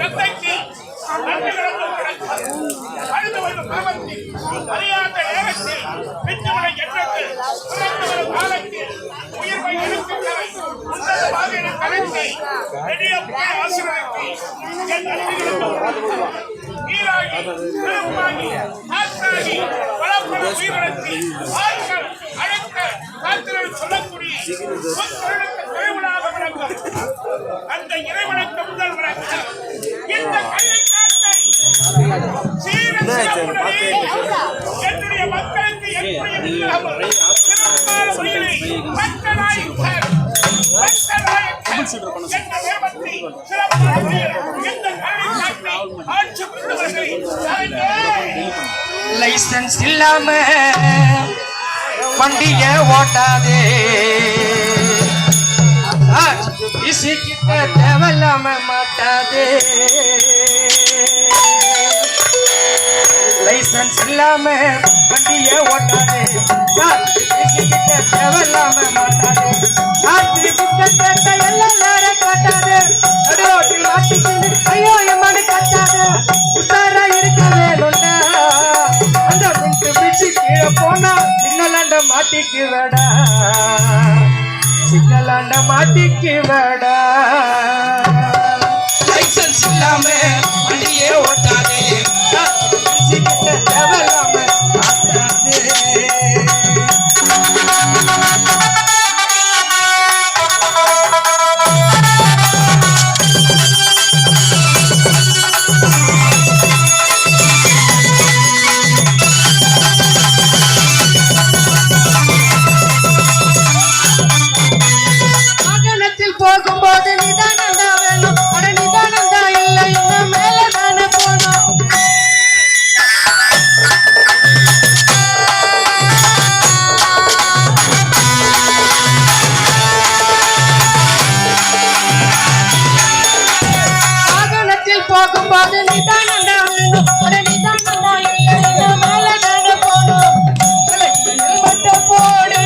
தந்தைக்கு நன்றி அழுது வரும் காலத்தில் அறியாத நேரத்தில் பிச்சுமலை எண்ணத்தில் பிறந்து வரும் காலத்தில் உயிர்வை எழுத்துக்களை உன்னதமாக என கலைத்தை நெடிய போய் ஆசீர்வதித்து என் நன்றிகளுக்கு நீராகி திருப்பாகி காற்றாகி பலப்பல உயிரிழத்தி ஆட்கள் அழைக்க காத்திரல் சொல்லக்கூடிய திருவிழாக விளக்கம் அந்த இறைவனுக்கு முதல் விளக்கம் இந்த கல்விக்காட்டை என்னுடைய மக்களுக்கு எப்படி இல்லாமல் சிறப்பான முறையிலே மக்களாய்க்க என்ற வேபத்தை சிறப்பான முறையில் இந்த கல்விக்காட்டை ஆட்சி புரிந்தவர்களை லைசன்ஸ் இல்லாம வண்டிய ஓட்டாதே, இசிக்கிட்ட தேவையில்லாம மாட்டாதே. லைசன்ஸ் இல்லாம வண்டிய ஓட்டாதே, இசிக்கிட்ட தேவையில்லாம மாட்டாதே. ராத்திரி புத்தகத்த எல்லாரும் காட்டாதே, நடுரோட்டில் மாட்டிக்கிட்டு ஐயோ எம்மானு காட்டாதே. உத்தாரா இருக்க வேணும்டா, அந்த மின்ட்டு பிடிச்சு கீழே போனா சிங்களாண்ட மாட்டிக்கு வேடா, சிங்களாண்ட மாட்டிக்கு வேடா. லைசன்ஸ் இல்லாம வண்டியே ஓட்டாதே, தேவையில்லாம மாட்டாதே. போகும்போது நிதானந்தா வேணும், அட நிதானந்தா இல்லை இன்னும் மேல தானே போனோம். வாகனத்தில் போகும்போது நிதானந்தா வேணும், அட நிதானந்தா இல்லை இன்னும் மேல தானே போனோம். போடு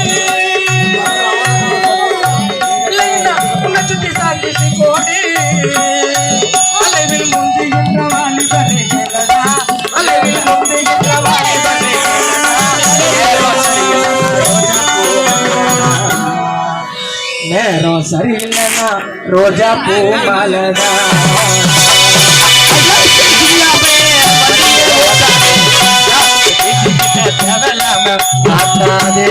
சுத்தி சாந்திசி கோடி அளவில் முந்துகின்ற வாலிபரை கேளடா, அளவில் முந்துகின்ற வாலிபரை நேரம் சரியில்லைனா ரோஜா பூ மாலதா. தேவலாம மாட்டாதே.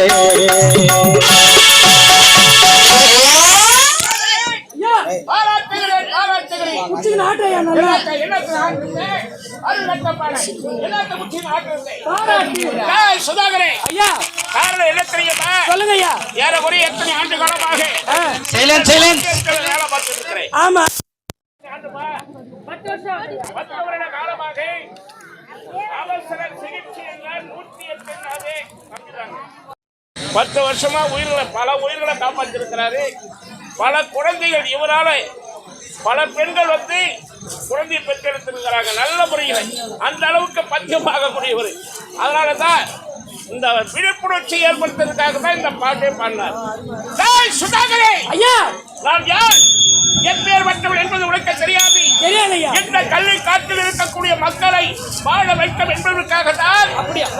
எத்தனை ஆண்டு காலமாக ஆமா 10 வருட காலமாக அவசர சிகிச்சை 10 வருஷமா பல உயிர்களை காப்பாற்றிருக்கிறாரு. பல குழந்தைகள் இவரால பல பெண்கள் வந்து குழந்தையை பெற்றெடுத்திருக்கிறாங்க நல்ல முறையில். அந்த அளவுக்கு பத்தியமாக கூடியவர். அதனாலதான் இந்த விழிப்புணர்ச்சி ஏற்படுத்துவதற்காக தான் இந்த பாட்டை பாடினார். சுதாகரே ஐயா, நான் யார், எப்பேர் மற்றவள் என்பது உனக்கு தெரியாது. இந்த கல்வி காட்டில் இருக்கக்கூடிய மக்களை வாழ வைக்கும் என்பதற்காக தான்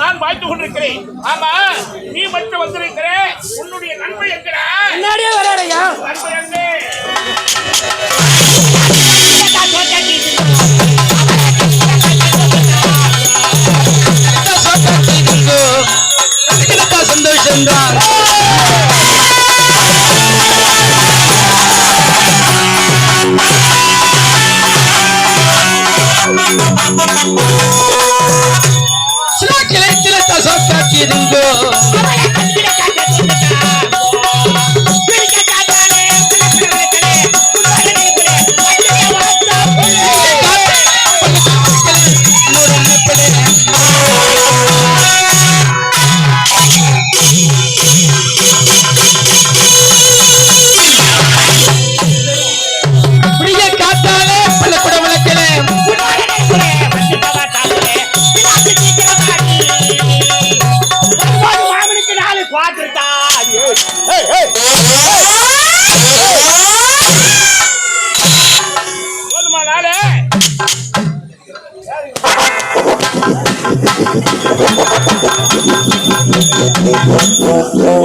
நான் வாழ்ந்து கொண்டிருக்கிறேன். ஆமா, நீ மட்டும் வந்திருக்கிற, உன்னுடைய நண்பர் என்கிறா வராரையா நண்பர் எங்கே? சந்தோஷம் தான். காட்டியிருந்தோ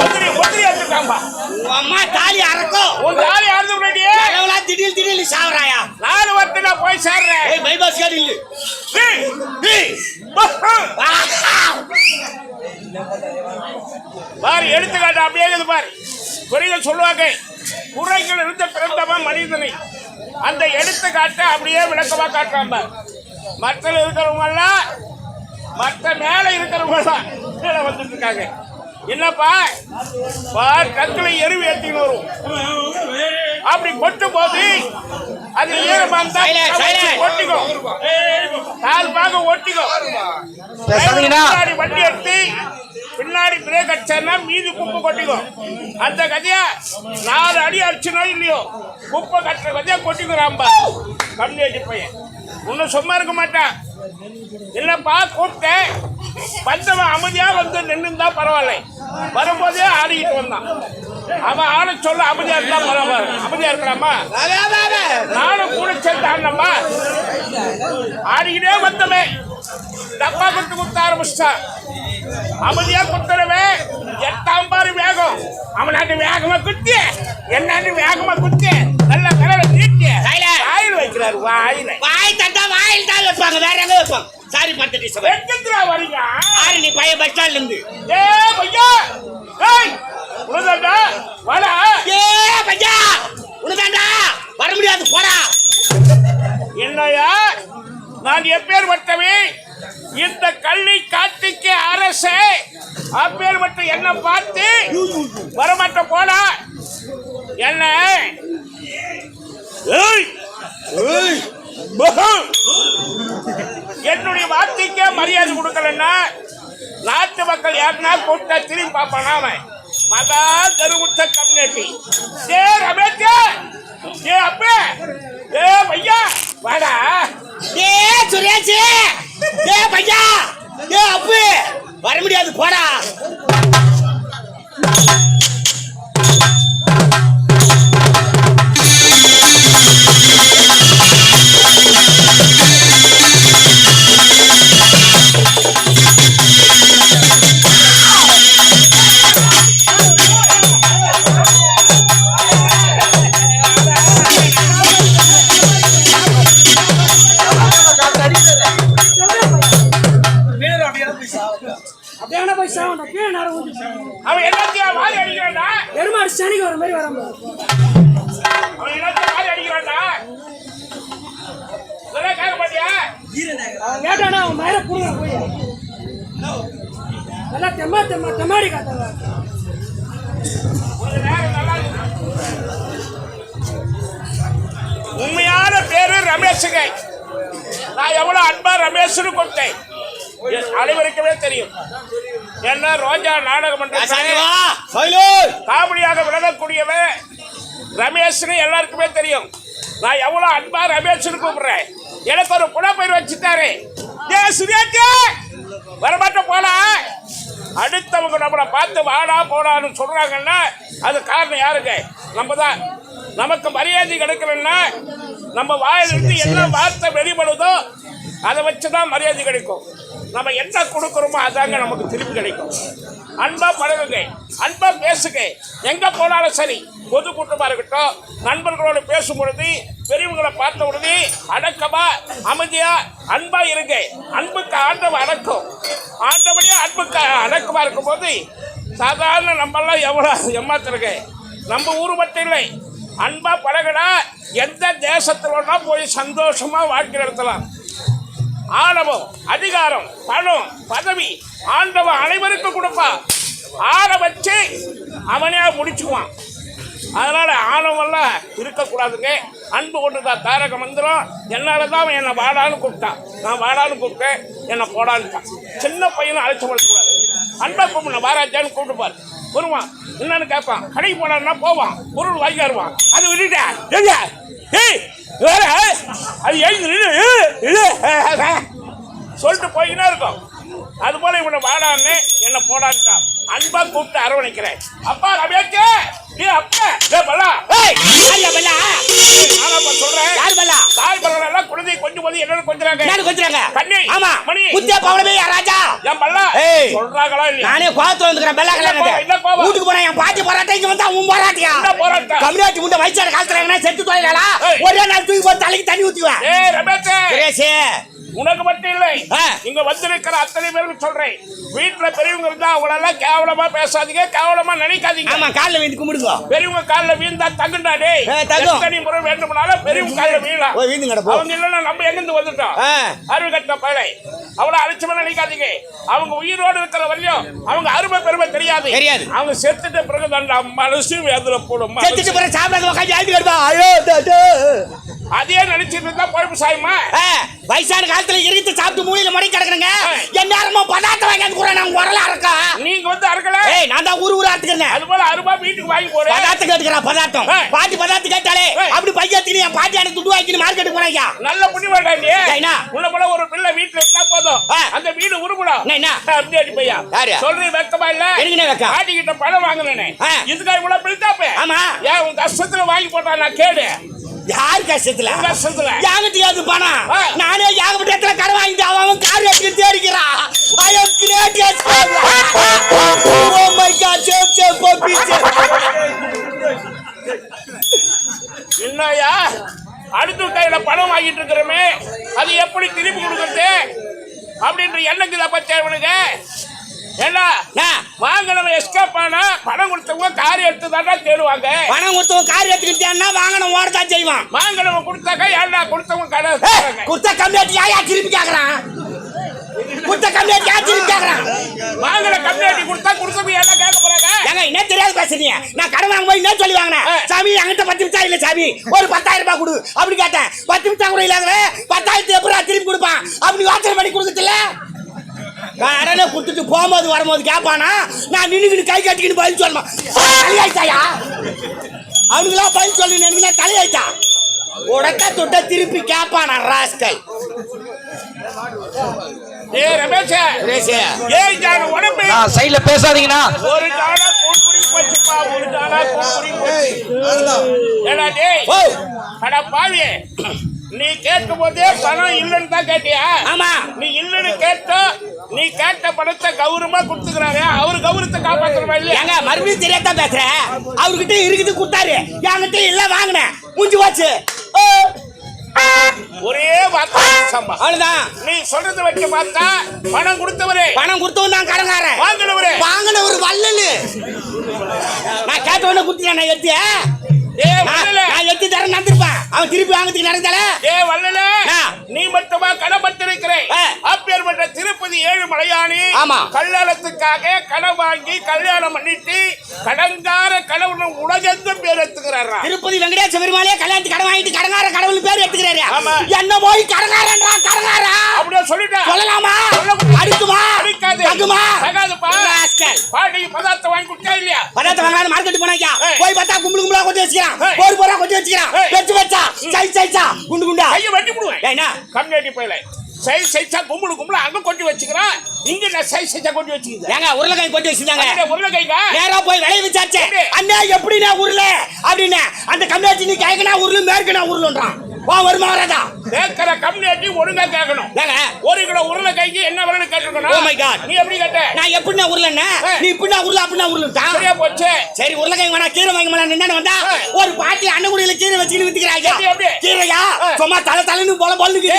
ஒத்திரி ஒத்திரி எடுத்துட்டாம்பா. உன் அம்மா தாலி அறக்கும். உன் தாலி அறுந்து விடாடியே. எவ்வளவு திடீர்னு சாவறாயா? 4 வருஷம் நான் போய் சேர்றேன். ஏய் பைபாஸ் கார்டு இல்ல. ஏய், ஏய் பாரு எடுத்துக்காட்டு அப்படியே இருக்குது பாரு. குறைகள் சொல்லுவாங்க, குறைகள் இருந்த பிறந்தவன் மனிதனை. அந்த எடுத்துக்காட்டை அப்படியே விளக்கமா காட்டுறான் பாரு. மற்ற இருக்கிறவங்க எல்லாம் மற்ற மேல இருக்கிறவங்க எல்லாம் கீழே வந்துட்டு இருக்காங்க. என்னப்பா பார், கற்களை எருவி ஏற்றின்னு வரும். அப்படி கொட்டும் போது அது ஈரமா இருந்தா ஒட்டிக்கும், கால் பாக ஒட்டிக்கும். பின்னாடி வண்டி எடுத்து பின்னாடி பிரேக் அடிச்சா மீதி குப்பை கொட்டிக்கும். அந்த கதையா 4 அடி அடிச்சுனோ இல்லையோ குப்பை கட்டுற கதையா கொட்டிக்கிறாம்பா கம்யூனிட்டி பையன். இன்னும் சும்மா இருக்க மாட்டான். இல்லப்பா கூப்பிட்டேன், வந்தவன் அமைதியா வந்து நின்றுந்தா பரவாயில்ல. வரும்போதே ஆடிக்கிட்டு வந்தான். அவன் ஆட சொல்ல அமைதியா இருந்தா பரவாயில்ல. அமைதியா இருக்கலாமா? நானும் கூட சேர்ந்து ஆடலாமா? ஆடிக்கிட்டே வந்தமே டப்பா குத்து குத்த ஆரம்பிச்சிட்டான். அமைதியா குத்துறவே 8ஆம் பாரு வேகம். அவனாட்டு வேகமா குத்தி, என்னாட்டு வேகமா குத்தி நல்ல கலரை நீட்டி வாயில் வைக்கிறாரு. வாய் தந்தா வாயில் தான் வைப்பாங்க, வேற எங்க வைப்பாங்க? சாரி பத்தடி சபை. எங்கடா வரீங்க? ஆரணி பைய பஸ் ஸ்டாண்ட்ல இருந்து. ஏ பையா, ஏய் உனதாண்டா வாடா. ஏ பையா உனதாண்டா வர முடியாது, போடா. என்னையா நான் எப்பேற்பட்டவே? இந்த கள்ளி காட்டுக்கு அரசு அப்பேற்பட்ட என்ன பார்த்து வரமாட்ட போடா. என்ன என்னுடைய வார்த்தைக்கே மரியாதை கொடுக்கலன்னா நாட்டு மக்கள் யாருன்னா கூட்ட திரும்பி பார்ப்பானா? அவன் மகா கருவுட்ட கம்யூனிட்டி. ஏ ரமேஷ், ஏ அப்பே, ஏ பையா வாடா. ஏ சுரேஷ், ஏ பையா, ஏ அப்பு வர முடியாது, போடா. அப்படியான போய் சாவண்டா கீழே நேரம் ஊதி அவன் எல்லாத்தையும் வாரி அடிக்கிறான்டா. எருமாடு சனிக்கு வர மாதிரி வராம அவன் எல்லாத்தையும் வாரி அடிக்கிறான்டா. இதெல்லாம் கேட்க மாட்டியா? கேட்டானா அவன் மயிர புடுங்க போய் நல்லா தெம்மாடி காத்தாங்க. கொஞ்ச நேரம் நல்லா இருக்கு. உண்மையான பேரு ரமேஷுங்க. நான் எவ்வளவு அன்பா ரமேஷ்னு கொடுத்தேன் அனைவருக்குமே தெரியும். என்ன ரோஜா நாடக மன்றத்தில் காமெடியாக விளங்கக்கூடியவன் ரமேஷ்னு எல்லாருக்குமே தெரியும். நான் எவ்வளவு அன்பா ரமேஷ்னு கூப்பிடுறேன். எனக்கு ஒரு புலப்பெயர் வச்சுட்டாரு. ஏ சுரேஷ் வரமாட்ட போல அடுத்தவங்க நம்மளை பார்த்து வாடா போடான்னு சொல்றாங்கன்னா அது காரணம் யாருங்க? நம்ம தான். நமக்கு மரியாதை கிடைக்கலன்னா நம்ம வாயிலிருந்து என்ன வார்த்தை வெளிப்படுதோ அதை வச்சுதான் மரியாதை கிடைக்கும். நம்ம என்ன கொடுக்குறோமோ அதாங்க நமக்கு திருப்பி கிடைக்கும். அன்பா பழகுங்க, அன்பா பேசுங்க. எங்க போனாலும் சரி, பொதுக்கூட்டமா இருக்கட்டும், நண்பர்களோடு பேசும் பொழுது, பெரியவங்களை பார்த்த உடனே அடக்கமா அமைதியா அன்பா இருங்க. அன்புக்கு ஆண்டவன் அடக்கும். ஆண்டவனே அன்புக்கு அடக்கமா இருக்கும் போது சாதாரண நம்மெல்லாம் எவ்வளவு ஏமாத்துறங்க. நம்ம ஊர் மட்டும் இல்லை, அன்பா பழகினா எந்த தேசத்துல போய் சந்தோஷமா வாழ்க்கை நடத்தலாம். ஆணவம், அதிகாரம், பணம், பதவி ஆண்டவன் அனைவருக்கும் கொடுப்பா. ஆளை வச்சு அவனே முடிச்சுக்குவான். அதனால ஆணவம்லாம் இருக்கக்கூடாதுங்க. அன்பு கொண்டுதான் தாரக மந்திரம். என்னால தான் அவன் என்னை வாடான்னு கூப்பிட்டான். நான் வாடான்னு கூப்பிட்டேன், என்னை போடான்ட்டான். சின்ன பையனும் அழைச்சி பண்ணக்கூடாது. அன்பா கூப்பிடணும், வாராஜான்னு கூப்பிட்டுப்பார். வருவான், என்னன்னு கேட்பான். கடைக்கு போனான்னா போவான், பொருள் வாங்கி வருவான். அது விட்டுட்டேன் வேற அது சொல்லிட்டு போய்கினே இருக்கும். அது போல இவனை வாடான்னு என்ன போடான்ட்டான். அன்பா கூப்பிட்டு அரவணைக்கிறேன். அப்பா ரமேஷ் ஏ அப்பா ஏ பல்லா ஏய் யாரியா பல்லா நானப்பா சொல்றேன் யார் பல்லா தாய் பல்லா எல்லாம் குழந்தை கொஞ்சம் போது என்ன கொஞ்சறாங்க யாரு கொஞ்சறாங்க கண்ணி ஆமா மணி குத்தியா பவளமே ராஜா ஏன் பல்லா ஏய் சொல்றாங்களா இல்லையா நானே கோவத்துல வந்துக்கறேன் பெல்லா கல்யாணம் வீட்டுக்கு போறேன் என் பாட்டி போராட்டம் இங்க வந்தா உன் போராட்டியா என்ன போராட்டம் கம்யூனிட்டி முண்ட வயசான காலத்துல செத்து தொலைலடா ஒரே நாள் தூக்கி போட்டு தலைக்கு தண்ணி ஊத்திடுவேன் ஏய் ரமேஷ் சுரேஷே உனக்கு மட்டும் இல்லை இங்க வந்திருக்கிற அத்தனை பேருக்கு சொல்றேன் வீட்டுல பெரியவங்க இருந்தா அவங்களெல்லாம் கேவலமா பேசாதீங்க கேவலமா நினைக்காதீங்க ஆமா கால்ல வீந்து கும்பிடுங்க பெரியவங்க கால்ல வீழ்ந்தா தகுண்டா டேய் தகும். எத்தனை முறை வேண்டுமானாலும் பெரியவங்க கால்ல வீழலாம் ஓ வீந்துங்கடா போ அவங்க இல்லைன்னா நம்ம எங்கிருந்து வந்துட்டோம் அருள் கட்ட பழை அவ்வளவு அலட்சியமா நினைக்காதீங்க அவங்க உயிரோடு இருக்கிற வரையும் அவங்க அருமை பெருமை தெரியாது தெரியாது. அவங்க செத்துட்ட பிறகு தான் மனசு வேதனை போடும் செத்துட்டு போற சாப்பிடாத உட்காந்து ஆடி கடுப்பா ஐயோ அதே நினைச்சிட்டு இருந்தா பொழப்பு சாயுமா வயசான காலத்துல இருந்து சாப்பிட்டு மூலையில மடை கிடக்குறேங்க எந்நேரமா பதார்த்தம் வாங்கி கூட நாங்க வரல இருக்கா நீங்க வந்து அறுக்கல ஏய் நான் தான் ஊரு ஆத்துக்கிறேன் அது போல அருமா வீட்டுக்கு வாங்கி போறேன் பதார்த்தம் கேட்டுக்கிறா பதார்த்தம் பாட்டி பதார்த்தம் கேட்டாலே அப்படி பையத்தினி என் பாட்டி எனக்கு துட்டு வாங்கி மார்க்கெட்டுக்கு போறாங்க நல்ல புண்ணி வேண்டாம் நீ என்ன உன்ன போல ஒரு பிள்ளை வீட்டுல இருந்தா போதும் அந்த வீடு உருப்படும் என்ன அப்படி அடி பையா சொல்றேன் வெக்கமா இல்ல என்ன வெக்கம் பாட்டி கிட்ட பணம் வாங்கினேன் இதுக்காக இவ்வளவு பில்டாப்பே ஆமா ஏன் உன் கஷ்டத்துல வாங்கி போட்டா நான் கேடு யார் கஷ்டத்துல கஷ்டத்துல யாங்கிட்ட அது பணம் நானே யாகப்பட்ட இடத்துல கடை வாங்கிட்டு அவன் கார் எடுத்து தேடிக்கிறான் I am great oh my God save puppy என்னையா அடுத்த கையில பணம் வாங்கிட்டு இருக்கிறோமே அது எப்படி திருப்பி கொடுக்கறது அப்படின்ற எண்ணம் தான் பச்சை அவனுக்கு ஏன்னா வாங்கினவன் எஸ்கேப் ஆனா பணம் கொடுத்தவங்க கார் எடுத்து தாண்டா தேடுவாங்க பணம் கொடுத்தவங்க கார் எடுத்துக்கிட்டேன்னா வாங்கின ஓடத்தான் செய்வான் வாங்கினவன் கொடுத்தாக்கா ஏன்டா கொடுத்தவங்க கடை கொடுத்த கம்மியாட்டி யாயா திருப்பி கேக்குறான் கொடுத்த கம்மியாட்டி யா திருப்பி கேக்குறான் வாங்கின கம்மியாட்டி கொடுத்தா கொடுத்தவங்க ஏன்டா கேட்க போறாங்க ஏங்க என்ன தெரியாது பேசுறீங்க நான் கடன் வாங்க போய் என்ன சொல்லி வாங்கினேன் சாமி என்கிட்ட 10 நிமிஷம் இல்ல சாமி ஒரு 10,000 ரூபாய் கொடு அப்படி கேட்டேன் 10 நிமிஷம் கூட இல்லாத 10,000 எப்படா திருப்பி கொடுப்பான் அப்படி வாசனை பண்ணி கொடுக்கல கடனை கொடுத்துட்டு போகும்போது வரும்போது கேட்பானா நான் நின்று கை கட்டிக்கிட்டு பதில் சொல்லணும் தலையாயிட்டாயா அவனுங்களா பதில் சொல்லு எனக்கு தலையாயிட்டா உடக்க தொட்ட திருப்பி கேட்பானா ராஸ்கல் ஏய் ரமேஷ் ஏய் ஜான உடம்பு சைடுல பேசாதீங்கண்ணா ஒரு ஜானா கூடி போச்சுப்பா ஒரு ஜானா கூடி போச்சு ஏடா டேய் அட பாவி நீ கேட்கும் போதே பணம் இல்லன்னு தான் கேட்டியா ஆமா நீ இல்லன்னு கேட்டா நீ கேட்ட பணத்தை கௌரவமா கொடுத்துக்கிறாரு அவரு கௌரவத்தை காப்பாத்துறவா இல்லையா ஏங்க மறுபடியும் தெரியாதான் பேசுறேன் அவர்கிட்ட இருக்குது கொடுத்தாரு என்கிட்ட இல்ல வாங்கினேன் முடிஞ்சு போச்சு ஒரே வார்த்தை அவ்வளவுதான் நீ சொல்றது வச்சு பார்த்தா பணம் கொடுத்தவரே பணம் கொடுத்தவன் தான் கடங்காரன் வாங்கினவர் வல்லலு நான் கேட்டவன குடுத்தேன் நான் எடுத்தியா நான் எடுத்து தரேன் நடந்திருப்பேன் அவன் திருப்பி வாங்கறதுக்கு நடந்தால வல்லல நீ மட்டுமா கடன்பட்டிருக்கிறேன் அப்பேற்பட்ட திருப்பதி ஏழுமலையானி கல்யாணத்துக்காக கடன் வாங்கி கல்யாணம் பண்ணிட்டு கடங்கார கடவுள் உலகெங்கும் பேர் எடுத்துக்கிறாரா திருப்பதி வெங்கடேச பெருமாளே கல்யாணத்துக்கு கடன் வாங்கிட்டு கடங்கார கடவுள் பேர் எடுத்துக்கிறாரு என்ன போய் கடங்காரன்றா கடங்காரா அப்படியே சொல்லிட்டா சொல்லலாமா அடிக்குமா அடிக்காது தகுமா தகாதுப்பா பாட்டி பதார்த்தம் வாங்கி கொடுத்தா இல்லையா பதார்த்தம் வாங்காத மார்க்கெட் போனாங்க போய் பார்த்தா கும்பல் கும்பலா கொஞ்சம் வச்சுக்கிறான் போர் போரா கொஞ்சம் வச்சுக்கிறான் வெச்சு வச்சா சைஸா குண்டு குண்டா கையை வெட்டி போடுவேன் என்ன கம்யூனிட்டி போயில சைஸா கும்பலு அங்க கொட்டி வச்சுக்கிறான் இங்க நான் சைஸா கொட்டி வச்சுக்கிறேன் ஏங்க உருளைக்காய் கொட்டி வச்சிருந்தாங்க உருளைக்காய்ங்க நேரா போய் விளைய விசாரிச்சே அண்ணா எப்படினா உருளை அப்படின்னு அந்த கம்யூனிட்டி நீ கேக்கனா உருளு மேற்கனா உருளுன்றான் வா வருமா வராதா கேக்குற கம்யூனிட்டி ஒழுங்கா கேட்கணும் ஏங்க 1 கிலோ உருளைக்காய்க்கு என்ன விலைன்னு கேட்டிருக்கணும் ஓ மை காட் நீ எப்படி கேட்ட நான் எப்படினா உருளன்னா நீ இப்படினா உருள அப்படினா உருளுட்டான் சரியா போச்சு சரி உருளைக்காய் வேணா கீரை வாங்கி மேல நின்னு வந்தா ஒரு பாட்டி அன்னகுடியில கீரை வச்சு வித்துக்கறாங்க கீரையா சும்மா தலன்னு போல போல்லுக்கு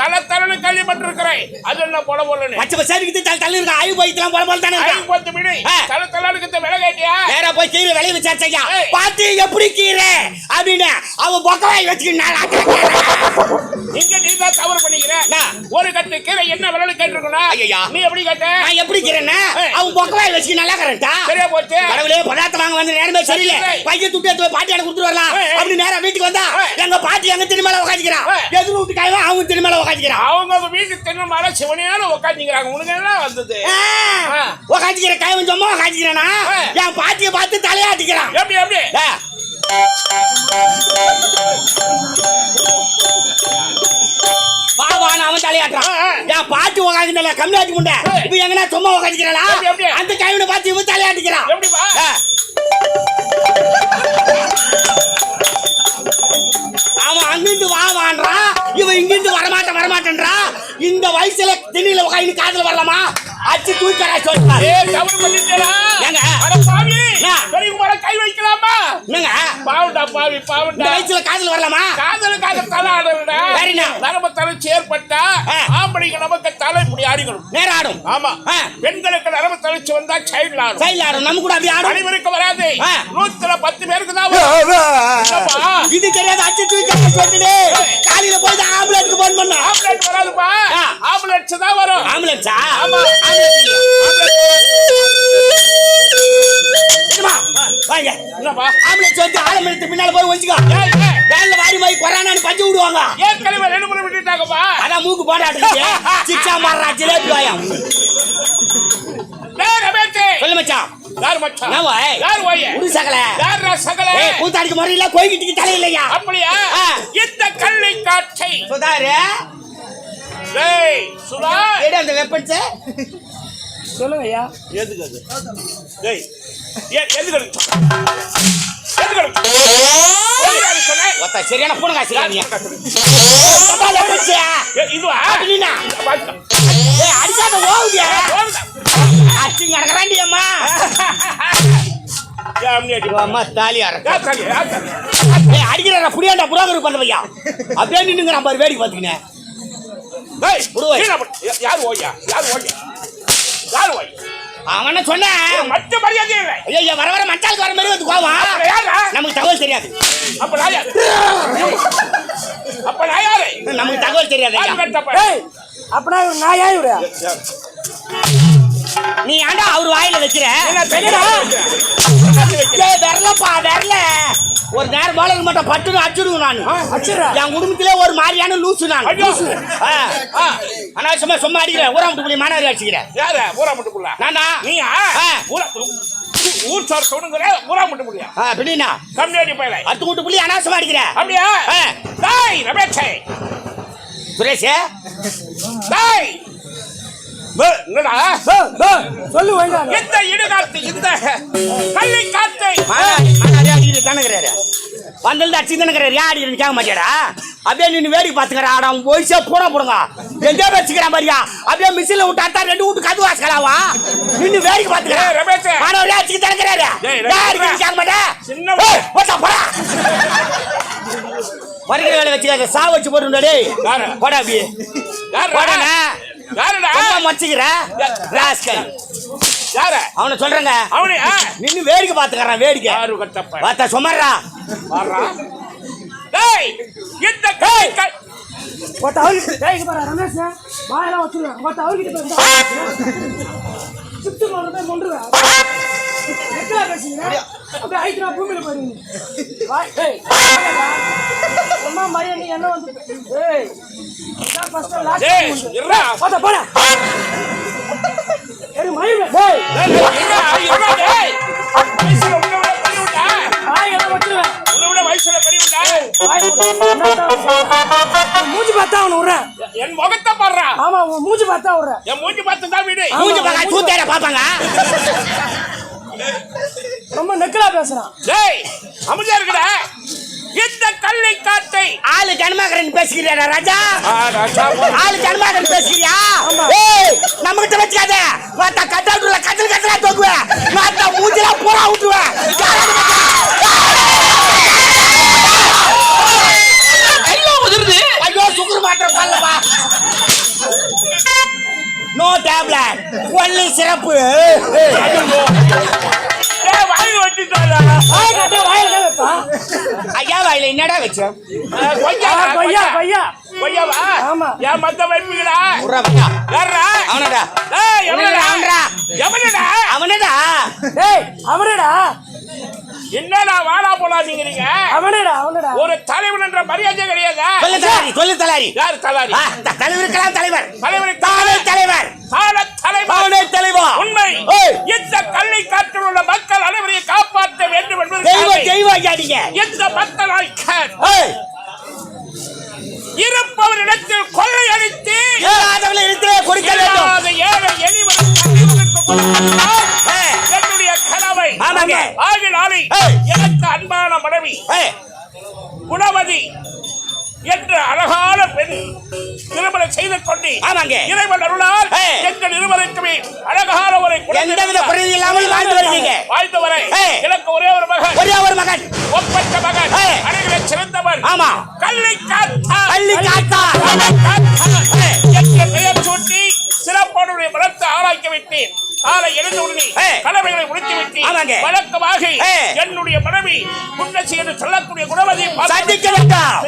தலன்னு கேள்விப்பட்டிருக்கிறேன் அது என்ன போல போலன்னு பச்சை பச்சைக்கு தல இருக்க ஆயு போயிட்டலாம் போல போல தானே ஆயு போட்டு மினி தலன்னு விலை கேட்டியா நேரா போய் கீரை விலை விசாரிச்சாங்க பாட்டி எப்படி கீரை அப்படின்னு அவ பொக்கவாய் இங்க நீ தான் தவறு பண்ணிக்கிற ஒரு கட்டு கீரை என்ன விலைன்னு கேட்டிருக்கணும் நீ எப்படி கேட்ட நான் எப்படி கீரைன்னா அவன் பொக்கவாய் வச்சு நல்லா கரண்டா சரியா போச்சு கடவுளே பதார்த்தம் வாங்க வந்து நேரமே சரியில்லை பையன் துட்டு எடுத்து பாட்டியாட கொடுத்துட்டு வரலாம் அப்படி நேரா வீட்டுக்கு வந்தா எங்க பாட்டி எங்க திருமேல உட்காந்துக்கிறான் எதிர் வீட்டு காயவா அவங்க திருமேல உட்காந்துக்கிறான் அவங்க வீட்டு திருமேல சிவனையால உட்காந்துக்கிறாங்க உனக்கு என்ன வந்தது உட்காந்துக்கிற காயவன் சும்மா உட்காந்துக்கிறானா என் பாட்டியை பார்த்து தலையாட்டிக்கிறான் எப்படி எப்படி அவன் தலையாட்டுறான் என் பாட்டி உட்காந்துல கம்மியாட்டி முண்டை இப்ப எங்கன்னா சும்மா உட்காந்துக்கிறாளா அந்த கைவினை பார்த்து இவன் தலையாட்டிக்கிறான் எப்படிப்பா அவன் அங்கிருந்து வான்றான், இவன் இங்கிருந்து வரமாட்டேன்றா. இந்த வயசுல திண்ணில உட்காந்து காதுல வரலாமா? அச்சு தூக்கறா சொல்றாரு. தவறு பண்ணிட்டேடா. ஏங்க? அட பாவி, பெரியவங்க மேல கை வைக்கலாமா? என்னங்க பாவண்டா பாவி, இந்த பாவண்டா. வயசுல காதுல வரலாமா? காதலுக்காக தலை ஆடுறா. வேற என்ன? நரம்பு தளர்ச்சி ஏற்பட்டா ஆம்பளைக்கு நமக்கு தலை இப்படி ஆடிக்கணும். நேரம் ஆடும். ஆமா. பெண்களுக்கு நரம்பு தளர்ச்சி வந்தா சைல்ட் ஆடும். சைடுல ஆடும். நம்ம கூட அப்படியே ஆடும். அனைவருக்கு வராது. 110 பேருக்கு தான் வரும். இது தெரியாத அச்சு தூக்கறா சொல்லிடு. காலையில போய் தான் ஆம்புலன்ஸ்க்கு போன் பண்ணா. ஆம்புலன்ஸ் வராதுப்பா. ஆம்புலன்ஸ் தான் வரும். ஆம்புலன்ஸா? ஆமா. வாங்க. என்னப்பா? ஆம்புலன்ஸ் வந்து ஆலமரத்து பின்னால போய் ஒளிச்சுக்கோ. வேன்ல வாரி போய் கொரோனான்னு பஞ்சு விடுவாங்க. ஏற்கனவே 2 முறை விட்டுட்டாங்கப்பா. அதான் மூக்கு போடாட்டு சிக்ஸா மாறா ஜிலேபி வாயா. சொல்லு மச்சான். யார் மச்சான்? நான் வாய். யார் வாய்? உரு சகல. யார் சகல? கூத்தாடிக்கு முறையில கோயிக்கிட்டு தலை இல்லையா? அப்படியா? இந்த கல்லை காட்சை சுதாரு. டேய் சுதா, ஏடா அந்த வெப்பன்ஸ்? சொல்லுங்க ஐயா. எதுக்கு அது? டேய் எதுக்கு அது? எதுக்கு அது? சொன்னே. ஒத்த சரியான போன் காசியா நீ? சுதா வெப்பன்ஸ். இதுவா? அப்படினா? ஏய் அடிச்சாத ஓவுடியா? அச்சி நடக்கறாண்டி அம்மா. அம்மா தாலியா இருக்க. ஏய் அடிக்கிறற புடியாண்டா புரோகர் பண்ணவையா. அப்படியே நின்னுங்கற பாரு வேடிக்கை பாத்துக்கினே. டேய் புடுவை. யார் ஓய்யா? யார் ஓய்யா? யார் ஓய்? அவன சொன்ன மத்த மரியாதை இல்ல. ஐயா வர வர மச்சாலுக்கு வர மாதிரி வந்து கோவம். யாரா? நமக்கு தகவல் தெரியாது. அப்ப நான் யாரு? அப்ப நான் யாரு? நமக்கு தகவல் தெரியாது ஐயா. ஏய் அப்பனா நான் ஏன் இவரு? நீ ஆண்டா அவர் வாயில வைக்கிற. என்ன தெரியடா? ஏய் வரலப்பா வரல. ஒரு நேரம் பாலக்கு மட்டும் பட்டுன்னு அடிச்சிடுவேன் நான். அடிச்சிடுறா? என் குடும்பத்திலே ஒரு மாதிரியான லூசு நான். அனாவசியமா சும்மா அடிக்கிறேன். ஊராமட்டு புள்ளி மாணவரி அடிச்சுக்கிறேன். யாரு? ஊராமட்டுக்குள்ள நானா? நீயா? ஊர் சார் சொல்லுங்க. ஊராமட்டு புள்ளியா? அப்படின்னா கம்மியாடி பையல. அத்து கூட்டு புள்ளி அனாவசியமா அடிக்கிறேன். அப்படியா? டேய் ரமேஷ். சுரேஷ். டேய் என்னடா? சொல்லு வைங்க. இந்த இடுகாட்டு இந்த கல்லை காத்தை மாணவரி அடிக்கிட்டு தானேங்கிறாரு. வந்தது அடிச்சு தானேங்கிறாரு. ஏன் அடிக்கிறேன்னு கேட்க மாட்டேடா? அப்படியே நின்று வேடிக்கை பார்த்துக்கிறா. அவன் போயிச்சா பூரா போடுங்க. எங்கே வச்சுக்கிறான் பாரியா? அப்படியே மிஷினில் விட்டு அட்டா 2 வீட்டு கது வாசலாவா நின்று வேடிக்கை பார்த்துக்கிறேன். ரமேஷ் மாணவரி அடிச்சு தானேங்கிறாரு. கேட்க மாட்டேன். சின்ன போடா வருகிற வேலை வச்சுக்காத. சா வச்சு போட்டு போடா அப்படியே போடா. யாருடா? மச்சிக்கிற ராஸ்கல். யார? அவனை சொல்றேங்க. அவனே நின்னு வேடிக்கை பார்த்துக்கறான். வேடிக்கை யாரு கட்டப்ப? பார்த்தா சுமர்றா. வாடா. டேய் இந்த கை ஒட்ட அவர்கிட்ட டேய் பாரு ரமேஷ் வாயெல்லாம் வச்சுடுவேன். ஒட்ட அவர்கிட்ட போய் சுத்து மாறவே மொண்டுவே. எக்கல பேசுங்க. அப்படியே ஐட்ரா பூமியில போறீங்க. வாய் டேய். அம்மா மரியா நீ என்ன வந்து டேய். நான் ஃபர்ஸ்ட் லாஸ்ட் டேய் இருடா. போடா போடா. ஏய் மரியா டேய். இருடா டேய். வயசுல உன்னோட பெரியவடா. வாயெல்லாம் வச்சுடுவேன். உன்னோட வயசுல பெரியவடா. வாய் மூஞ்சி பார்த்தா அவன உறேன். என் முகத்தை பாருடா. ஆமா உன் மூஞ்சி பார்த்தா உறேன். என் மூஞ்சி பார்த்து தான் வீடு. மூஞ்சி பார்க்க தூத்தேற பாப்பாங்க. ரொம்ப நெக்கலா பேசுறான். டேய் அமைதியா இருக்கடா. இந்த கல்லை காத்தை ஆளு ஜன்மாகரன் பேசுறியா ராஜா? ராஜா ஆளு ஜன்மாகரன் பேசுறியா? ஏய் நம்ம கிட்ட வச்சுக்காத. வாடா கட்டவுட்ல கட்டல தூக்குவே. வாடா மூஞ்சில போறா விட்டுவே. ஐயோ உதிருது. ஐயோ சுகர் மாத்திரை பண்ணலப்பா. No tablet only syrup. டேய் வாய் வச்சிட்டாடா. வாய் கட்ட வாயில வைப்பா. ஐயா வாயில என்னடா வச்ச? கொய்யா கொய்யா கொய்யா. கொய்யாவா? ஆமா. ஏன் மத்த வைப்பீங்கடா? உர்ரா பையா. யாரா? அவனடா. டேய் எவனடா? அவனடா. எவனடா? டேய் அவனடா. என்னடா வாடா போலாதீங்கறீங்க? அவனடா. ஒரு தலைவன் என்ற மரியாதை கிடையாதா? சொல்லு தலாரி. யார் தலாரி? தலைவருக்கலாம் தலைவர். தலைவர் தானே தலைவர். தானே தலைவர். உண்மை. ஏய் இந்த கல்லை காற்றில் உள்ள மக்கள் அனைவரையும் காப்பாற்ற வேண்டும் என்பது தெய்வம் ஐயாடிங்க. இந்த மக்களால் ஏய் இருப்பவரிடத்தில் கொள்ளை அடித்து ஏழாதவளை இடத்திலே கொடுக்க வேண்டும். ஏழை எளிவரும் என்னுடைய கனவை ஆமாங்க. ஆகினாலே ஏய். எனக்கு அன்பான மனைவி ஏய், குணவதி என்ற அழகான பெண் திருமணம் செய்து கொண்டு ஆமாங்க. இறைவன் அருளால் ஏய். எங்கள் இருவருக்குமே அழகான ஒரு எந்தவித குறையும் இல்லாமல் வாழ்ந்து வருவீங்க. வாழ்ந்து வரை ஏய். எனக்கு ஒரே ஒரு மகன், ஒரே ஒரு மகன். ஒப்பற்ற மகன், ஏய். அழகிலே சிறந்தவன், ஆமா. கள்ளி காத்தா கள்ளி காத்தா. என்ற பெயர் சூட்டி சிறப்பான வளர்த்து ஆராய்ச்சி விட்டேன். காலை எழுந்தவுடனே ஏய். கடமைகளை முடித்து விட்டு ஆமாங்க. வழக்கமாக ஏய். என்னுடைய மனைவி குண்டச்சி என்று சொல்லக்கூடிய குணவதியை சந்திக்க வேண்டாம்.